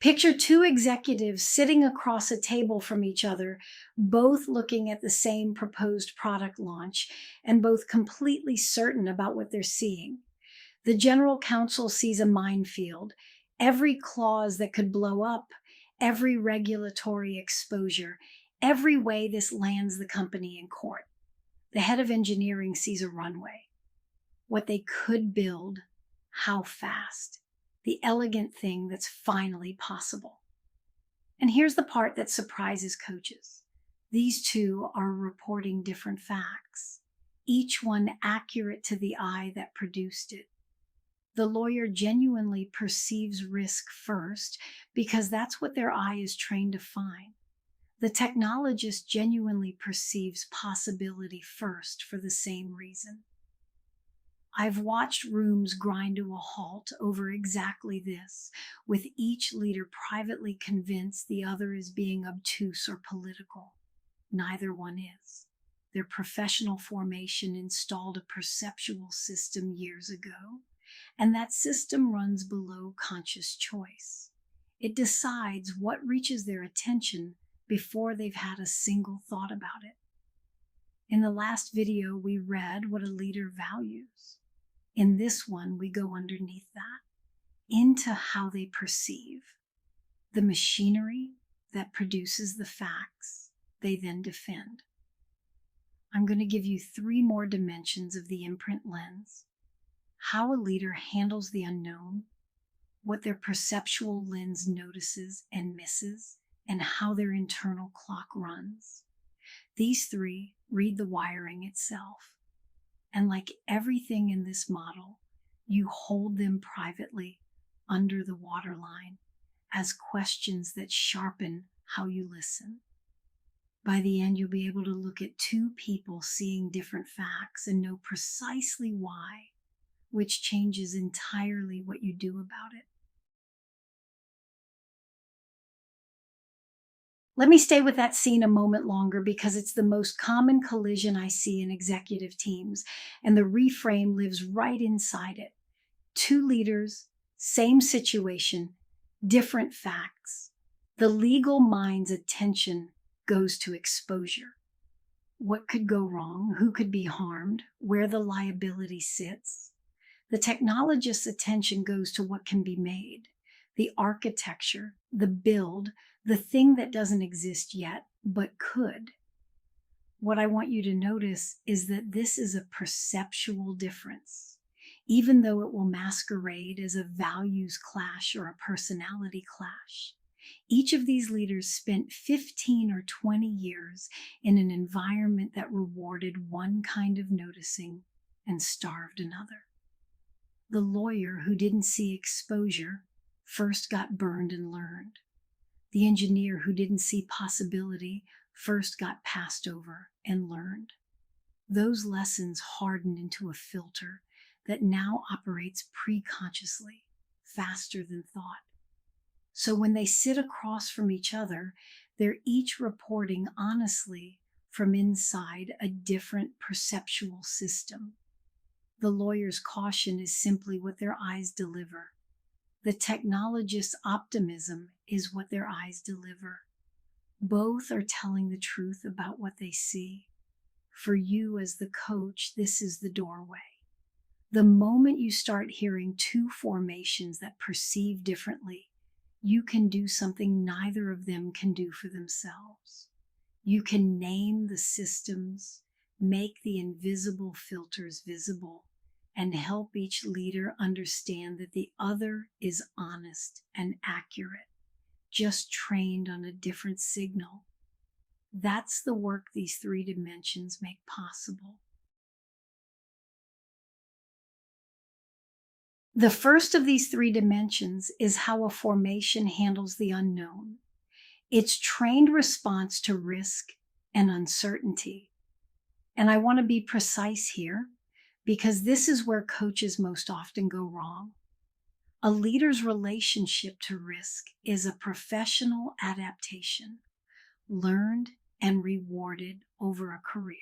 Picture two executives sitting across a table from each other, both looking at the same proposed product launch and both completely certain about what they're seeing. The general counsel sees a minefield, every clause that could blow up, every regulatory exposure, every way this lands the company in court. The head of engineering sees a runway, what they could build, how fast, the elegant thing that's finally possible. And here's the part that surprises coaches. These two are reporting different facts, each one accurate to the eye that produced it. The lawyer genuinely perceives risk first because that's what their eye is trained to find. The technologist genuinely perceives possibility first for the same reason. I've watched rooms grind to a halt over exactly this, with each leader privately convinced the other is being obtuse or political. Neither one is. Their professional formation installed a perceptual system years ago, and that system runs below conscious choice. It decides what reaches their attention before they've had a single thought about it. In the last video, we read what a leader values. In this one, we go underneath that, into how they perceive the machinery that produces the facts they then defend. I'm going to give you 3 more dimensions of the imprint lens: how a leader handles the unknown, what their perceptual lens notices and misses, and how their internal clock runs. These 3 read the wiring itself. And like everything in this model, you hold them privately under the waterline as questions that sharpen how you listen. By the end, you'll be able to look at 2 people seeing different facts and know precisely why, which changes entirely what you do about it. Let me stay with that scene a moment longer because it's the most common collision I see in executive teams, and the reframe lives right inside it. 2 leaders, same situation, different facts. The legal mind's attention goes to exposure. What could go wrong? Who could be harmed? Where the liability sits? The technologist's attention goes to what can be made, the architecture, the build, the thing that doesn't exist yet, but could. What I want you to notice is that this is a perceptual difference, even though it will masquerade as a values clash or a personality clash. Each of these leaders spent 15 or 20 years in an environment that rewarded one kind of noticing and starved another. The lawyer who didn't see exposure first got burned and learned. The engineer who didn't see possibility first got passed over and learned. Those lessons hardened into a filter that now operates pre-consciously, faster than thought. So when they sit across from each other, they're each reporting honestly from inside a different perceptual system. The lawyer's caution is simply what their eyes deliver. The technologist's optimism is what their eyes deliver. Both are telling the truth about what they see. For you as the coach, this is the doorway. The moment you start hearing 2 formations that perceive differently, you can do something neither of them can do for themselves. You can name the systems, make the invisible filters visible, and help each leader understand that the other is honest and accurate, just trained on a different signal. That's the work these 3 dimensions make possible. The first of these 3 dimensions is how a formation handles the unknown. Its trained response to risk and uncertainty. And I want to be precise here, because this is where coaches most often go wrong. A leader's relationship to risk is a professional adaptation, learned and rewarded over a career.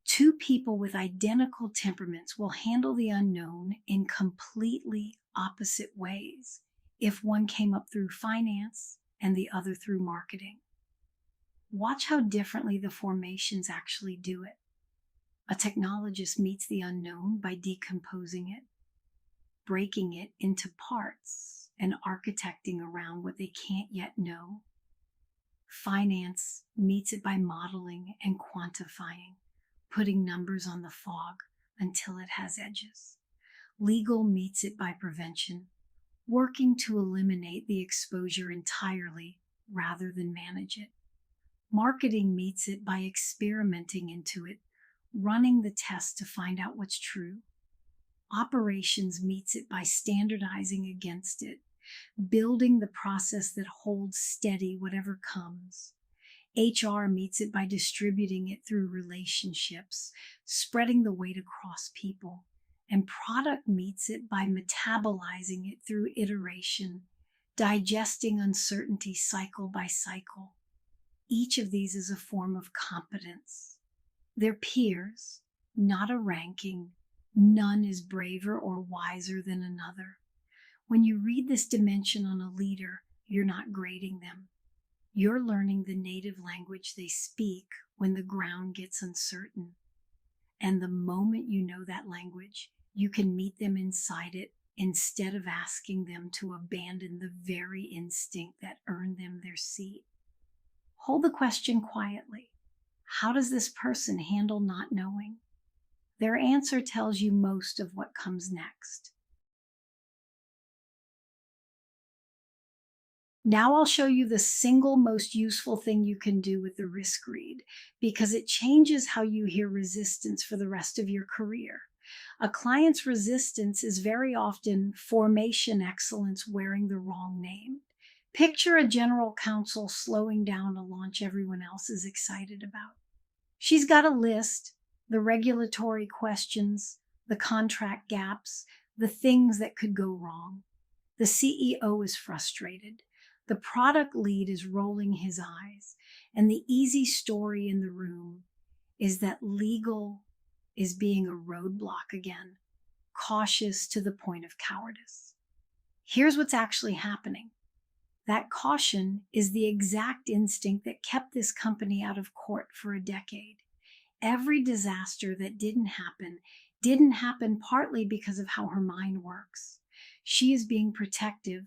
2 people with identical temperaments will handle the unknown in completely opposite ways. if one came up through finance and the other through marketing. Watch how differently the formations actually do it. A technologist meets the unknown by decomposing it, breaking it into parts, and architecting around what they can't yet know. Finance meets it by modeling and quantifying, putting numbers on the fog until it has edges. Legal meets it by prevention, working to eliminate the exposure entirely rather than manage it. Marketing meets it by experimenting into it, running the tests to find out what's true. Operations meets it by standardizing against it, building the process that holds steady whatever comes. HR meets it by distributing it through relationships, spreading the weight across people. And product meets it by metabolizing it through iteration, digesting uncertainty cycle by cycle. Each of these is a form of competence. They're peers, not a ranking. None is braver or wiser than another. When you read this dimension on a leader, you're not grading them. You're learning the native language they speak when the ground gets uncertain. And the moment you know that language, you can meet them inside it instead of asking them to abandon the very instinct that earned them their seat. Hold the question quietly. How does this person handle not knowing? Their answer tells you most of what comes next. Now I'll show you the single most useful thing you can do with the risk read, because it changes how you hear resistance for the rest of your career. A client's resistance is very often formation excellence wearing the wrong name. Picture a general counsel slowing down a launch everyone else is excited about. She's got a list, the regulatory questions, the contract gaps, the things that could go wrong. The CEO is frustrated. The product lead is rolling his eyes. And the easy story in the room is that legal is being a roadblock again, cautious to the point of cowardice. Here's what's actually happening. That caution is the exact instinct that kept this company out of court for a decade. Every disaster that didn't happen partly because of how her mind works. She is being protective,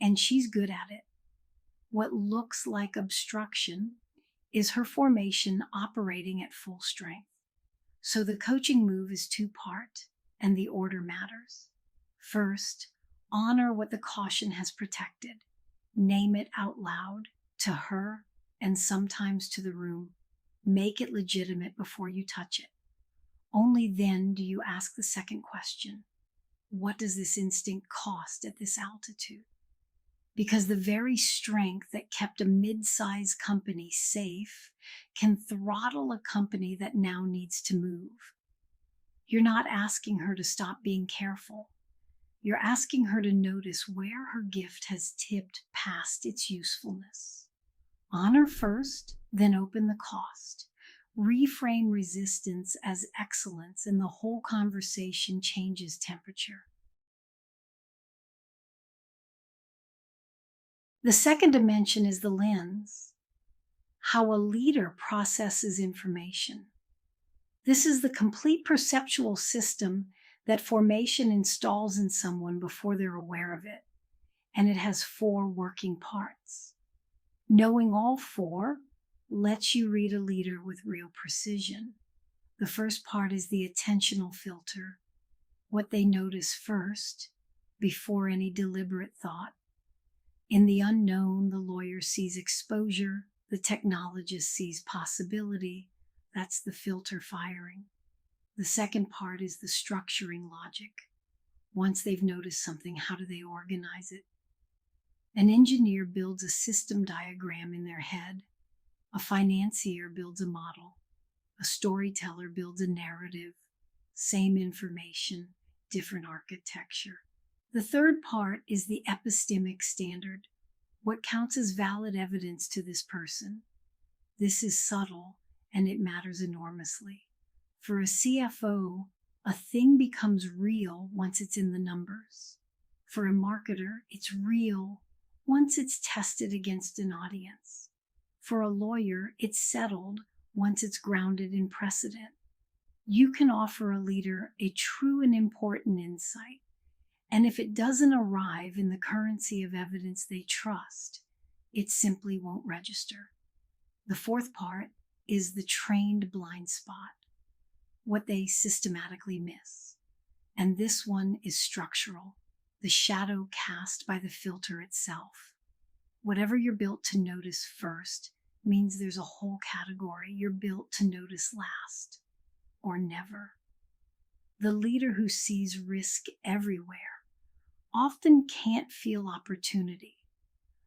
and she's good at it. What looks like obstruction is her formation operating at full strength. So the coaching move is two-part, and the order matters. First, honor what the caution has protected. Name it out loud to her and sometimes to the room. Make it legitimate before you touch it. Only then do you ask the second question. What does this instinct cost at this altitude? Because the very strength that kept a mid-sized company safe can throttle a company that now needs to move. You're not asking her to stop being careful. You're asking her to notice where her gift has tipped past its usefulness. Honor first, then open the cost. Reframe resistance as excellence, and the whole conversation changes temperature. The second dimension is the lens, how a leader processes information. This is the complete perceptual system that formation installs in someone before they're aware of it, and it has 4 working parts. Knowing all 4 lets you read a leader with real precision. The first part is the attentional filter, what they notice first, before any deliberate thought. In the unknown, the lawyer sees exposure, the technologist sees possibility. That's the filter firing. The second part is the structuring logic. Once they've noticed something, how do they organize it? An engineer builds a system diagram in their head. A financier builds a model. A storyteller builds a narrative. Same information, different architecture. The third part is the epistemic standard. What counts as valid evidence to this person? This is subtle, and it matters enormously. For a CFO, a thing becomes real once it's in the numbers. For a marketer, it's real once it's tested against an audience. For a lawyer, it's settled once it's grounded in precedent. You can offer a leader a true and important insight, and if it doesn't arrive in the currency of evidence they trust, it simply won't register. The fourth part is the trained blind spot, what they systematically miss. And this one is structural, the shadow cast by the filter itself. Whatever you're built to notice first means there's a whole category you're built to notice last, or never. The leader who sees risk everywhere often can't feel opportunity.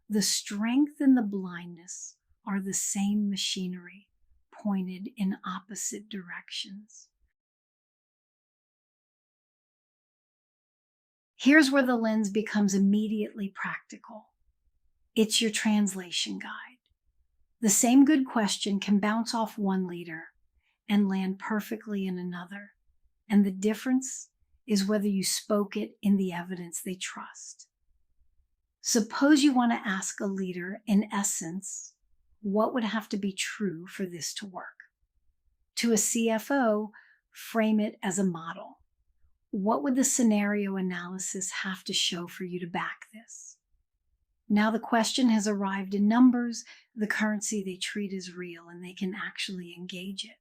The strength and the blindness are the same machinery, pointed in opposite directions. Here's where the lens becomes immediately practical. It's your translation guide. The same good question can bounce off one leader and land perfectly in another, and the difference is whether you spoke it in the evidence they trust. Suppose you want to ask a leader, in essence, what would have to be true for this to work? To a CFO, frame it as a model. What would the scenario analysis have to show for you to back this? Now the question has arrived in numbers, the currency they treat as real, and they can actually engage it.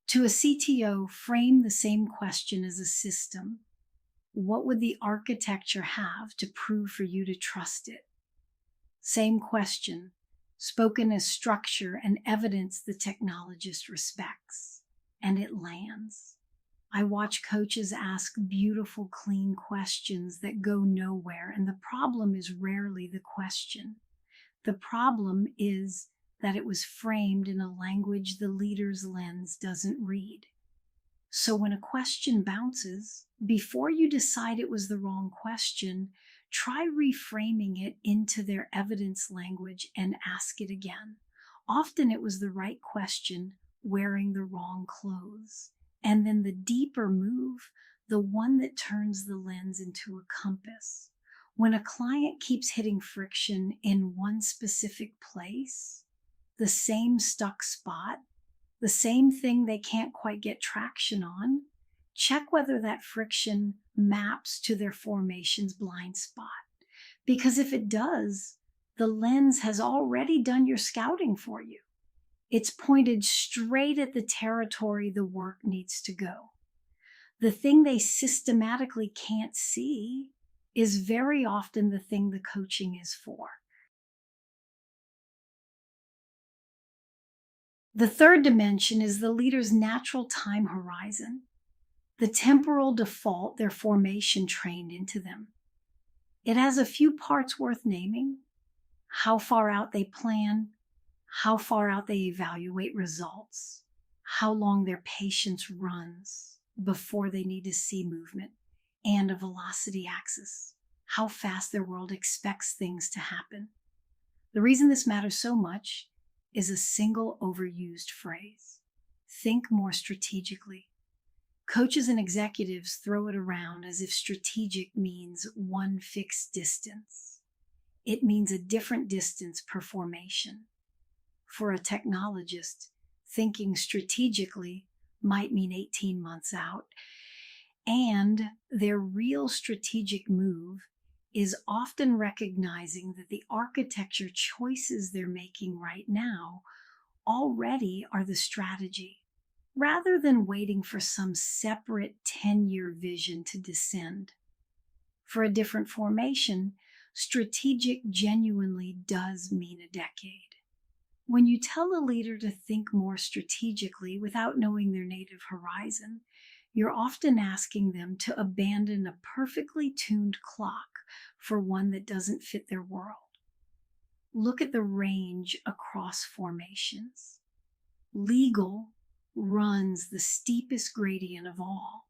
To a CTO, frame the same question as a system. What would the architecture have to prove for you to trust it? Same question, spoken as structure and evidence the technologist respects, and it lands. I watch coaches ask beautiful, clean questions that go nowhere, and the problem is rarely the question. The problem is that it was framed in a language the leader's lens doesn't read. So when a question bounces, before you decide it was the wrong question, try reframing it into their evidence language and ask it again. Often it was the right question, wearing the wrong clothes. And then the deeper move, the one that turns the lens into a compass. When a client keeps hitting friction in one specific place, the same stuck spot, the same thing they can't quite get traction on, check whether that friction maps to their formation's blind spot. Because if it does, the lens has already done your scouting for you. It's pointed straight at the territory the work needs to go. The thing they systematically can't see is very often the thing the coaching is for. The third dimension is the leader's natural time horizon, the temporal default their formation trained into them. It has a few parts worth naming: how far out they plan, how far out they evaluate results, how long their patience runs before they need to see movement, and a velocity axis, how fast their world expects things to happen. The reason this matters so much is a single overused phrase: think more strategically. Coaches and executives throw it around as if strategic means one fixed distance. It means a different distance per formation. For a technologist, thinking strategically might mean 18 months out, and their real strategic move is often recognizing that the architecture choices they're making right now already are the strategy, rather than waiting for some separate 10-year vision to descend. For a different formation, strategic genuinely does mean a decade. When you tell a leader to think more strategically without knowing their native horizon, you're often asking them to abandon a perfectly tuned clock for one that doesn't fit their world. Look at the range across formations. Legal runs the steepest gradient of all.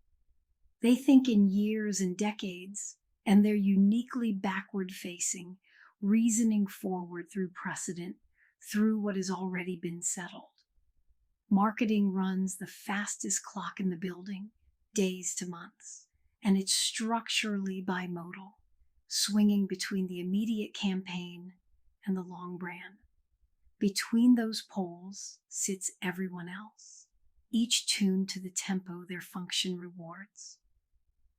They think in years and decades, and they're uniquely backward-facing, reasoning forward through precedent, through what has already been settled. Marketing runs the fastest clock in the building, days to months, and it's structurally bimodal. swinging between the immediate campaign and the long brand. Between those poles sits everyone else, each tuned to the tempo their function rewards.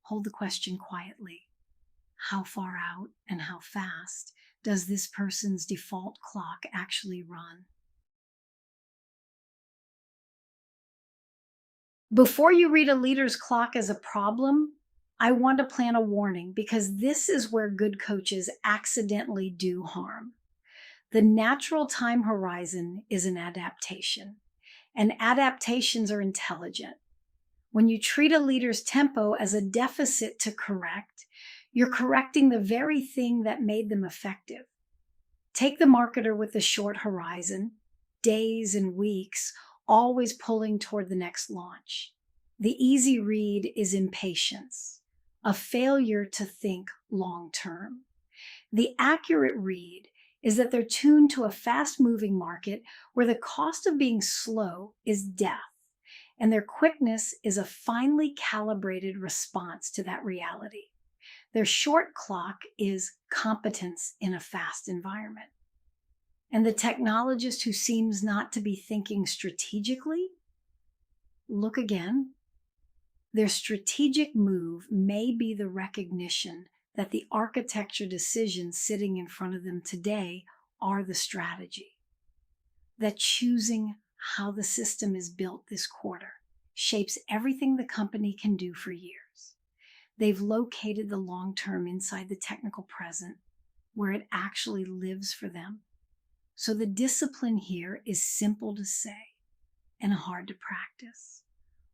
Hold the question quietly. How far out and how fast does this person's default clock actually run? Before you read a leader's clock as a problem, I want to plant a warning because this is where good coaches accidentally do harm. The natural time horizon is an adaptation, and adaptations are intelligent. When you treat a leader's tempo as a deficit to correct, you're correcting the very thing that made them effective. Take the marketer with a short horizon, days and weeks, always pulling toward the next launch. The easy read is impatience, a failure to think long term. The accurate read is that they're tuned to a fast-moving market where the cost of being slow is death, and their quickness is a finely calibrated response to that reality. Their short clock is competence in a fast environment. And the technologist who seems not to be thinking strategically, look again. Their strategic move may be the recognition that the architecture decisions sitting in front of them today are the strategy. That choosing how the system is built this quarter shapes everything the company can do for years. They've located the long term inside the technical present, where it actually lives for them. So the discipline here is simple to say and hard to practice.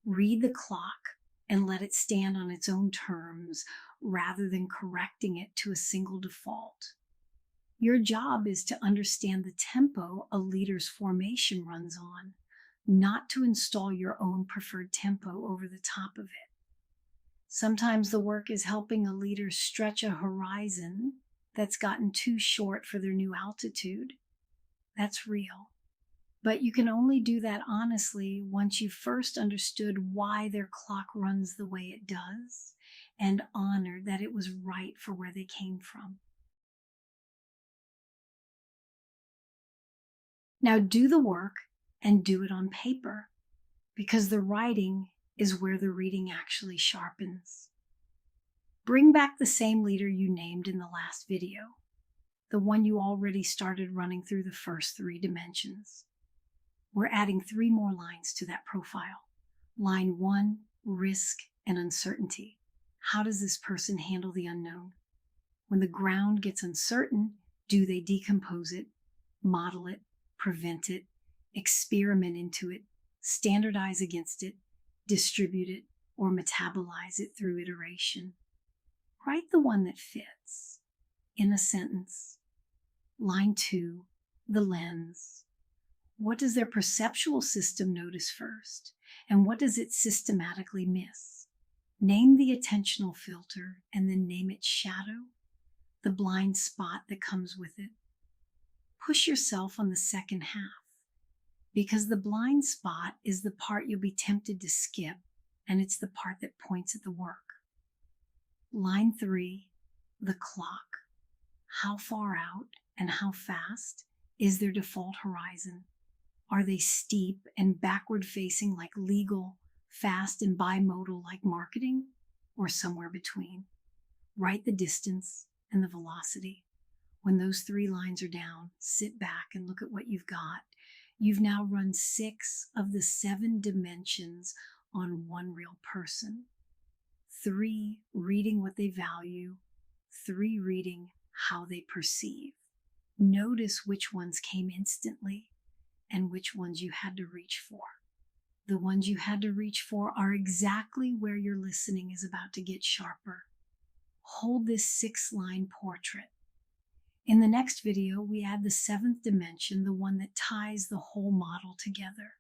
Read the clock and let it stand on its own terms rather than correcting it to a single default. Your job is to understand the tempo a leader's formation runs on, not to install your own preferred tempo over the top of it. Sometimes the work is helping a leader stretch a horizon that's gotten too short for their new altitude. That's real. But you can only do that honestly once you've first understood why their clock runs the way it does and honored that it was right for where they came from. Now do the work and do it on paper, because the writing is where the reading actually sharpens. Bring back the same leader you named in the last video, the one you already started running through the first 3 dimensions. We're adding 3 more lines to that profile. Line 1, risk and uncertainty. How does this person handle the unknown? When the ground gets uncertain, do they decompose it, model it, prevent it, experiment into it, standardize against it, distribute it, or metabolize it through iteration? Write the one that fits in a sentence. Line 2, the lens. What does their perceptual system notice first? And what does it systematically miss? Name the attentional filter and then name its shadow, the blind spot that comes with it. Push yourself on the second half, because the blind spot is the part you'll be tempted to skip, and it's the part that points at the work. Line 3, the clock. How far out and how fast is their default horizon? Are they steep and backward-facing like legal, fast and bimodal like marketing, or somewhere between? Write the distance and the velocity. When those 3 lines are down, sit back and look at what you've got. You've now run 6 of the 7 dimensions on one real person. 3 reading what they value, 3 reading how they perceive. Notice which ones came instantly and which ones you had to reach for. The ones you had to reach for are exactly where your listening is about to get sharper. Hold this 6-line portrait. In the next video, we add the 7th dimension, the one that ties the whole model together.